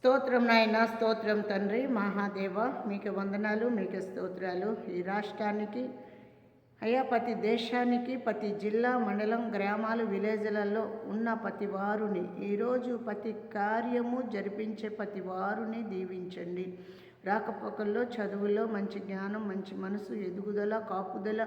స్తోత్రం నాయన, స్తోత్రం తండ్రి. మహాదేవ మీకు వందనాలు, మీకు స్తోత్రాలు. ఈ రాష్ట్రానికి అయ్యా, ప్రతి దేశానికి, ప్రతి జిల్లా, మండలం, గ్రామాలు, విలేజ్లలో ఉన్న ప్రతి వారుని ఈరోజు ప్రతి కార్యము జరిపించే ప్రతి వారుని దీవించండి. రాకపోకల్లో, చదువుల్లో మంచి జ్ఞానం, మంచి మనసు, ఎదుగుదల, కాపుదల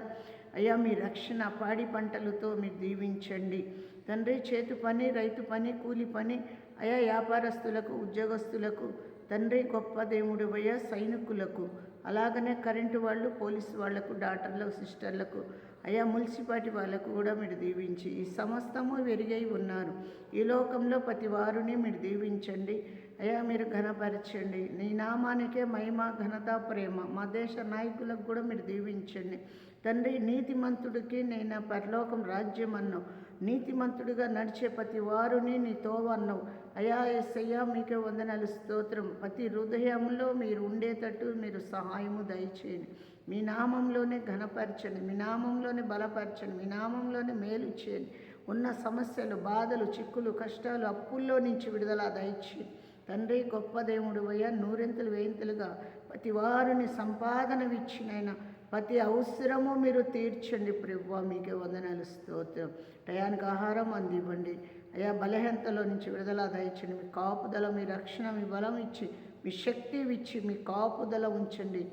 అయ్యా, మీ రక్షణ, పాడి పంటలతో మీరు దీవించండి తండ్రి. చేతు పని, రైతు పని, కూలి పని అయ్యా, వ్యాపారస్తులకు, ఉద్యోగస్తులకు తండ్రి, గొప్ప దేవుడు అయ్యా, సైనికులకు, అలాగనే కరెంటు వాళ్ళు, పోలీసు వాళ్లకు, డాక్టర్లకు, సిస్టర్లకు అయ్యా, మున్సిపాలిటీ వాళ్ళకు కూడా మీరు దీవించి ఈ సమస్తము వెరిగై ఉన్నారు. ఈ లోకంలో ప్రతి వారిని మీరు దీవించండి అయ్యా, మీరు ఘనపరచండి. నీ నామానికే మహిమ, ఘనత, ప్రేమ. మా దేశ నాయకులకు కూడా మీరు దీవించండి తండ్రి. నీతిమంతుడికి నేను పరలోకం రాజ్యం అన్నావు. నీతిమంతుడిగా నడిచే ప్రతి వారుని నీ తోవ అన్నావు అయ్యా. యేసయ్యా మీకే వందనాలు, స్తోత్రం. ప్రతి హృదయంలో మీరు ఉండేటట్టు మీరు సహాయము దయచేయండి. మీ నామంలోనే ఘనపరచండి, మీ నామంలోనే బలపరచండి, మీ నామంలోనే మేలు చేయండి. ఉన్న సమస్యలు, బాధలు, చిక్కులు, కష్టాలు, అప్పుల్లో నుంచి విడుదల దయచేయండి తండ్రి. గొప్ప దేవుడు అయ్యా, నూరెంతలు వేయింతలుగా ప్రతి వారిని సంపాదన ఇచ్చినైనా ప్రతి అవసరము మీరు తీర్చండి ప్రభువా. మీకే వందనాలు, స్తోత్రం. టయానికి ఆహారం అందివ్వండి అయ్యా. బలహీనతలో నుంచి విడుదల దయచండి. మీ కాపుదల, మీ రక్షణ, మీ బలం ఇచ్చి, మీ శక్తి ఇచ్చి, మీ కాపుదల ఉంచండి.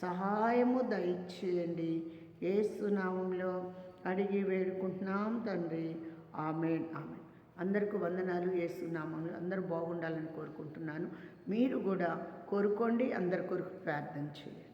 సహాయము దయచేయండి. యేసు నామంలో అడిగి వేడుకుంటున్నాం తండ్రి. ఆమేన్, ఆమేన్. అందరికీ వందనాలు. యేసు నామంలో అందరూ బాగుండాలని కోరుకుంటున్నాను. మీరు కూడా కోరుకోండి, అందరి కొరకు ప్రార్థన చేయండి.